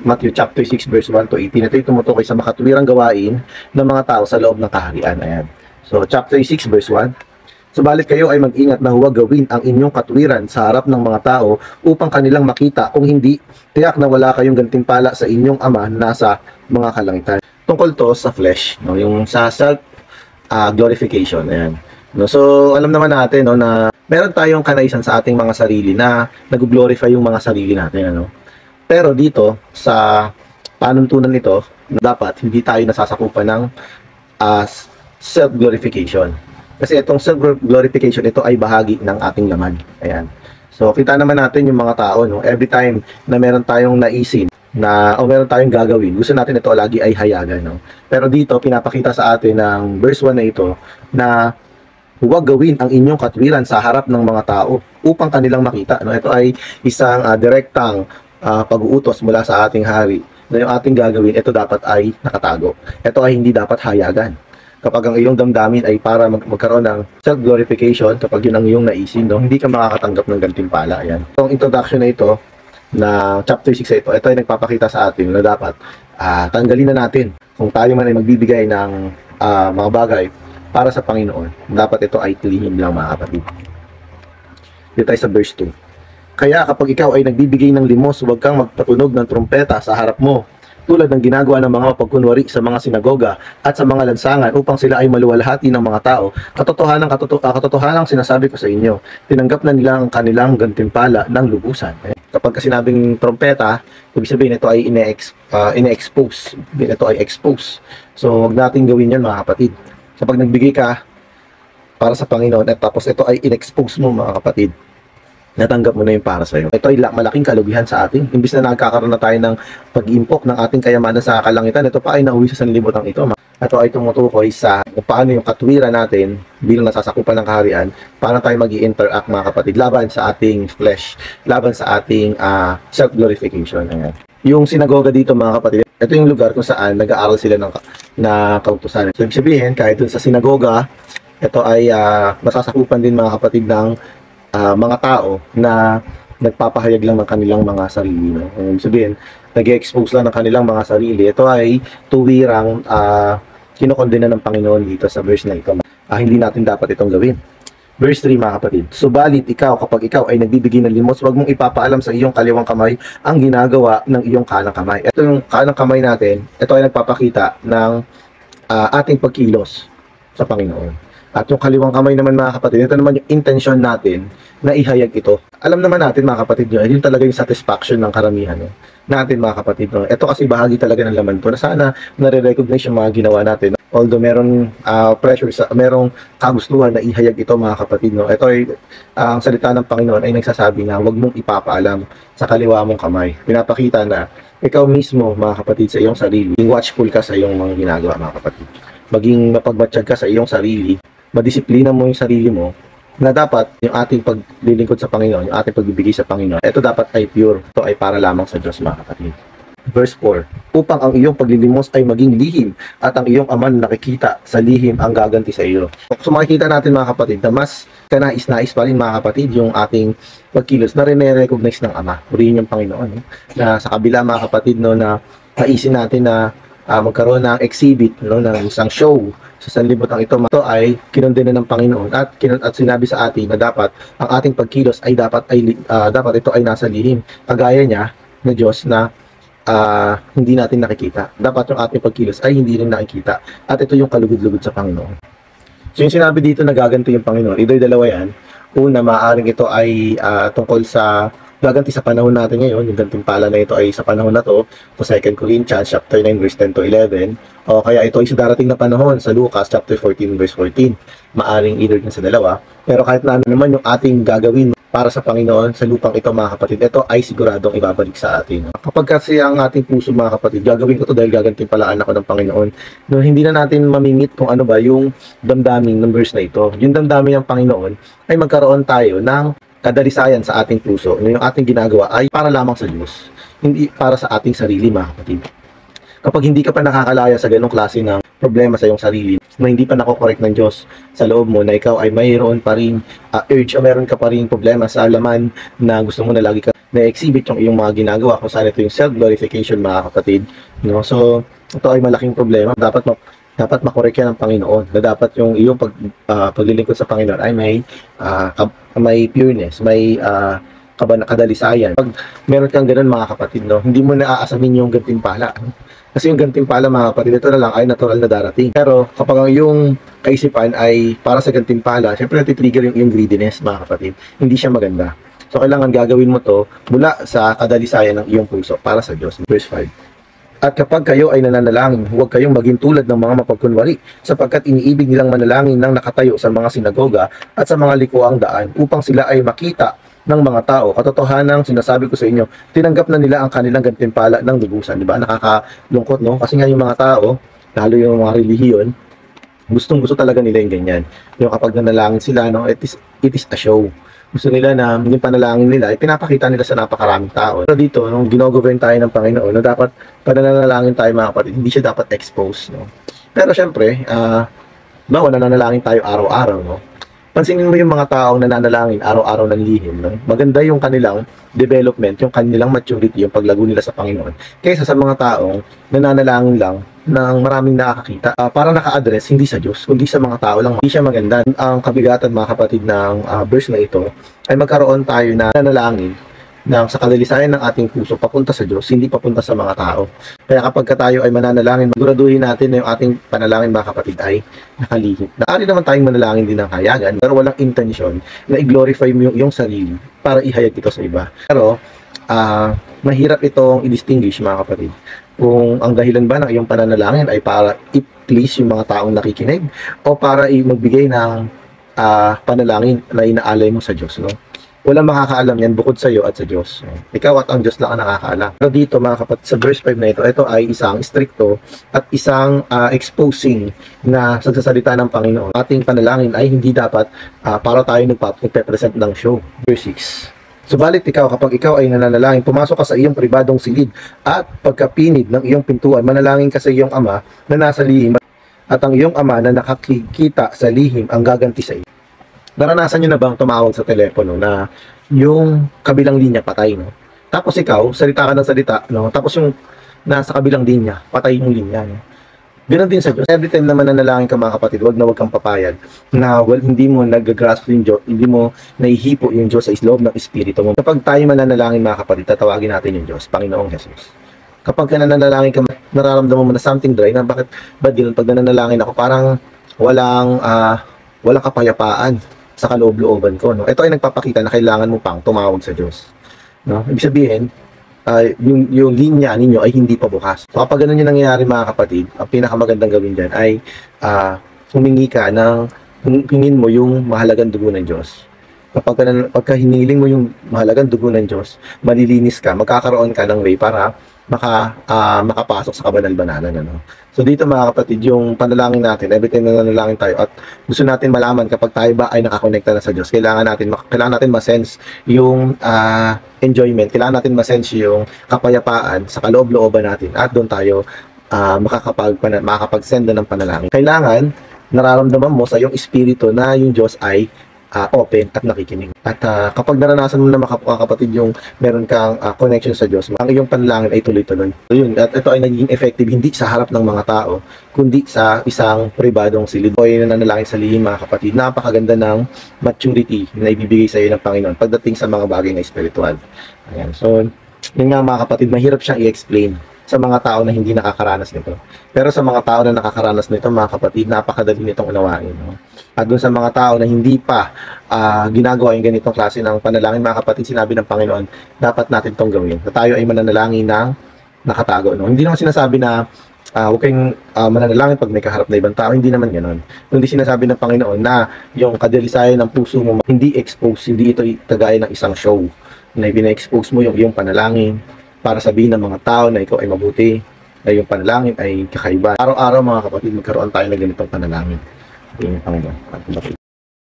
Matthew chapter 6 verse 1 to 18. Ito yung tumutukoy sa makatwirang gawain ng mga tao sa loob ng kaharian. Ayan. So chapter 6 verse 1. Subalit kayo ay mag-ingat na huwag gawin ang inyong katwiran sa harap ng mga tao upang kanilang makita, kung hindi, tiyak na wala kayong gantimpala sa inyong ama na nasa mga kalangitan. Tungkol to sa flesh, no, yung sa self glorification. Ayan. No, so alam naman natin, no, na meron tayong kanaisan sa ating mga sarili na nag-glorify yung mga sarili natin, ano. Pero dito sa panuntunan nito, dapat hindi tayo nasasakupan ng self-glorification. Kasi itong self-glorification, ito ay bahagi ng ating laman. Ayan. So kita naman natin yung mga tao, no, every time na meron tayong naisin na o meron tayong gagawin, gusto natin ito lagi ay hayagan, no. Pero dito pinapakita sa atin ng verse 1 na ito na huwag gawin ang inyong katwiran sa harap ng mga tao upang kanilang makita, no. Ito ay isang direktang pag-uutos mula sa ating hari na yung ating gagawin, ito dapat ay nakatago. Ito ay hindi dapat hayagan. Kapag ang iyong damdamin ay para magkaroon ng self-glorification, kapag yun ang iyong naisin, no, hindi ka makakatanggap ng gantimpala. Ayan. Itong introduction na ito, na chapter 6 ito ay nagpapakita sa atin na dapat tanggalin na natin kung tayo man ay magbibigay ng mga bagay para sa Panginoon. Dapat ito ay tilihim lang, mga kapatid. Dito tayo sa verse 2. Kaya kapag ikaw ay nagbibigay ng limos, huwag kang magpatunog ng trumpeta sa harap mo, tulad ng ginagawa ng mga pagkunwari sa mga sinagoga at sa mga lansangan upang sila ay maluwalhati ng mga tao. Katotohanang sinasabi ko sa inyo, tinanggap na nila ang kanilang gantimpala ng lubusan. Kapag sinabing trumpeta, ibig sabihin ito ay ine-expose. Ito ay expose. So huwag natin gawin yan, mga kapatid. Kapag nagbigay ka para sa Panginoon at tapos ito ay in-expose mo, mga kapatid, natanggap mo na yung para sa'yo. Ito ay malaking kalugihan sa atin. Imbis na nagkakaroon na tayo ng pag-impok ng ating kayamanan sa kalangitan, ito pa ay nauwi sa sanlibutan ito. Ito ay tumutukoy sa kung paano yung katwiran natin bilang nasasakupan ng kaharian, paano tayo mag-i-interact, mga kapatid, laban sa ating flesh, laban sa ating self-glorification. Ayan. Yung sinagoga dito, mga kapatid, ito yung lugar kung saan nag-aaral sila na kautusan. So, ibig sabihin, kahit dun sa sinagoga, ito ay masasakupan din, mga kapatid, ng mga tao na nagpapahayag lang ng kanilang mga sarili, no? Sabihin, nag-expose lang ng kanilang mga sarili. Ito ay tuwirang kinokondena ng Panginoon dito sa verse na ito. Hindi natin dapat itong gawin. Verse 3, mga kapatid. Subalit ikaw, kapag ikaw ay nagbibigay ng limos, huwag mong ipapaalam sa iyong kaliwang kamay ang ginagawa ng iyong kanang kamay. Ito yung kanang kamay natin. Ito ay nagpapakita ng ating pagkilos sa Panginoon. At yung kaliwang kamay naman, mga kapatid, ito naman yung intention natin na ihayag ito. Alam naman natin, mga kapatid, yun talaga yung satisfaction ng karamihan, no, natin, mga kapatid. No? Ito kasi bahagi talaga ng laman to na sana nare-recognize yung mga ginawa natin. No? Although merong pressure, merong kagustuhan na ihayag ito, mga kapatid. No? Ito ay ang salita ng Panginoon ay nagsasabi na huwag mong ipapaalam sa kaliwa mong kamay. Pinapakita na ikaw mismo, mga kapatid, sa iyong sarili, watchful ka sa iyong mga ginagawa, mga kapatid. Maging mapagmatsyag ka sa iyong sarili, madisiplina mo yung sarili mo, na dapat yung ating paglilingkod sa Panginoon, yung ating pagbibigay sa Panginoon, ito dapat ay pure. Ito ay para lamang sa Diyos, mga kapatid. Verse 4, upang ang iyong paglilimos ay maging lihim at ang iyong ama na nakikita sa lihim ang gaganti sa iyo. So makikita natin, mga kapatid, na mas kanais-nais pa rin, mga kapatid, yung ating pagkilos na rin-recognize ng Ama. Purihin yung Panginoon. No? Na sa kabila, mga kapatid, no, na naisin natin na magkaroon ng exhibit, no, ng isang show sa sanlibutan ito ay kinondena ng Panginoon at sinabi sa atin na dapat ang ating pagkilos ay dapat ito ay nasa lihim, kagaya niya na Diyos na hindi natin nakikita. Dapat yung ating pagkilos ay hindi rin nakikita at ito yung kalugod-lugod sa Panginoon. So yung sinabi dito na gaganti yung Panginoon, ito'y dalawa yan. Una, maaaring ito ay tungkol sa gaganti sa panahon natin ngayon. Yung gantimpala na ito ay sa panahon na to, sa 2 Corinthians chapter 9 verse 10 to 11, o kaya ito ay sa darating na panahon sa Lucas chapter 14 verse 14. Maaring either din sa dalawa, pero kahit na naman yung ating gagawin para sa Panginoon sa lupang ito, mga kapatid, ito ay siguradong ibabalik sa atin. Kapag kasi ang ating puso, mga kapatid, gagawin ko to dahil gagantimpalaan ako ng Panginoon, no, hindi na natin mamimit kung ano ba yung damdamin ng verse na ito. Yung damdamin ng Panginoon ay magkaroon tayo ng kadalisayan sa ating puso, yung ating ginagawa ay para lamang sa Diyos, hindi para sa ating sarili, mga kapatid. Kapag hindi ka pa nakakalaya sa ganong klase ng problema sa iyong sarili, na hindi pa nakokorek ng Diyos sa loob mo, na ikaw ay mayroon pa rin urge o meron ka pa rin problema sa laman na gusto mo na lagi ka na-exhibit yung iyong mga ginagawa, kung saan ito yung self-glorification, mga kapatid. No? So, ito ay malaking problema. Dapat makorek yan ng Panginoon, na dapat yung iyong paglilingkod sa Panginoon ay may pureness, may kadalisayan. Pag meron kang ganun, mga kapatid, no, hindi mo naaasamin yung gantimpala. Kasi yung gantimpala, mga kapatid, ito na lang ay natural na darating. Pero kapag ang iyong kaisipan ay para sa gantimpala, syempre natitrigger yung greediness, mga kapatid. Hindi siya maganda. So, kailangan gagawin mo to mula sa kadalisayan ng iyong puso para sa Diyos. Verse 5. At kapag kayo ay nananalangin, huwag kayong maging tulad ng mga mapagkunwari, sapagkat iniibig nilang manalangin ng nakatayo sa mga sinagoga at sa mga likuang daan, upang sila ay makita ng mga tao. Katotohanang sinasabi ko sa inyo, tinanggap na nila ang kanilang gantimpala ng lubusan. Diba? Nakakalungkot, no? Kasi nga yung mga tao, lalo yung mga relihiyon, gustong-gusto talaga nila yung ganyan. Yung kapag nanalangin sila, no, it is a show. Gusto nila na yung panalangin nila ay pinapakita nila sa napakaraming tao. Pero dito, nung ginogovern tayo ng Panginoon, na dapat pananalangin tayo, mga kapatid, hindi siya dapat exposed, no? Pero syempre, bawa nananalangin tayo araw-araw, no? Pansinin mo yung mga taong nananalangin araw-araw ng lihim, no? Maganda yung kanilang development, yung kanilang maturity, yung paglago nila sa Panginoon, kaysa sa mga taong nananalangin lang ng maraming nakakakita, para naka-address hindi sa Diyos, kundi sa mga tao lang. Hindi siya maganda. Ang kabigatan, mga kapatid, ng verse na ito ay magkaroon tayo na nanalangin sa kadalisayan ng ating puso papunta sa Diyos, hindi papunta sa mga tao. Kaya kapag tayo ay mananalangin, siguraduhin natin na yung ating panalangin, mga kapatid, ay nakalihim. Naari naman tayong manalangin din ng hayagan, pero walang intensyon na i-glorify mo yung sarili para ihayag ito sa iba. Pero mahirap itong i-distinguish, mga kapatid, kung ang dahilan ba ng iyong pananalangin ay para i-please yung mga taong nakikinig o para magbigay ng panalangin na inaalay mo sa Diyos, no? Walang makakaalam yan bukod sa iyo at sa Diyos. Ikaw at ang Diyos lang ang nakakaalam. Pero dito, mga kapatid, sa verse 5 na ito ay isang stricto at isang exposing na sagsasalita ng Panginoon. Ating panalangin ay hindi dapat para tayo nagpe-present ng show. Verse 6. Subalit ikaw, kapag ikaw ay nananalangin, pumasok ka sa iyong pribadong silid at pagkapinid ng iyong pintuan, manalangin ka sa iyong ama na nasa lihim, at ang iyong ama na nakakikita sa lihim ang gaganti sa iyo. Naranasan nyo na bang tumawag sa telepono na yung kabilang linya patay, no? Tapos ikaw, salita ka ng salita, no? Tapos yung nasa kabilang linya, patay yung linya, no? Ganon din sa Diyos. Every time na mananalangin ka, mga kapatid, wag kang papayag na hindi mo nag-grasp yung Diyos, hindi mo nahihipo yung Diyos sa loob ng Espiritu mo. Kapag tayo mananalangin, mga kapatid, tatawagin natin yung Diyos, Panginoong Jesus. Kapag ka nananalangin ka, nararamdaman mo na something dry, na ba't ganun? Pag nananalangin ako, parang walang kapayapaan sa kaloob-looban ko, no? Ito ay nagpapakita na kailangan mo pang tumawag sa Diyos, no? Ibig sabihin, yung linya ninyo ay hindi pa bukas. So kapag ganun yung nangyayari, mga kapatid, ang pinakamagandang gawin dyan ay humingi ka hingin mo yung mahalagang dugo ng Diyos. Pagka hiniling mo yung mahalagang dugo ng Diyos, malilinis ka, magkakaroon ka ng way para makapasok sa kabanal-banalan, ano? So dito, mga kapatid, yung panalangin natin, every time na nanalangin tayo at gusto natin malaman kapag tayo ba ay nakakonekta na sa Diyos, kailangan natin ma-sense yung enjoyment, kailangan natin ma-sense yung kapayapaan sa kaloob-looban natin, at doon tayo makakapag-send ng panalangin. Kailangan nararamdaman mo sa iyong espiritu na yung Diyos ay open at nakikinig. At kapag naranasan mo na, mga kapatid, yung meron kang connection sa Diyos, ang iyong panalangin ay tuloy-tuloy. So yun, at ito ay naging effective hindi sa harap ng mga tao, kundi sa isang pribadong silid. O ay nananalangin sa lihim, mga kapatid. Napakaganda ng maturity na ibibigay sa iyo ng Panginoon pagdating sa mga bagay na espiritual. Ayan. So, yun nga, mga kapatid, mahirap siyang i-explain sa mga tao na hindi nakakaranas nito. Pero sa mga tao na nakakaranas nito, mga kapatid, napakadali nitong unawain, no? At doon sa mga tao na hindi pa ginagawa yung ganitong klase ng panalangin, mga kapatid, sinabi ng Panginoon, dapat natin itong gawin. Na tayo ay mananalangin ng nakatago, no? Hindi naman sinasabi na huwag kayong mananalangin pag may kaharap na ibang tao. Hindi naman ganoon. Hindi sinasabi ng Panginoon na yung kadalisayan ng puso mo hindi expose, hindi ito kagaya ng isang show na ipina-expose mo yung iyong panalangin para sabihin ng mga tao na ikaw ay mabuti, na yung panalangin ay kakaiba. Araw-araw, mga kapatid, magkaroon tayo ng ganitong panalangin. Yung Panginoon.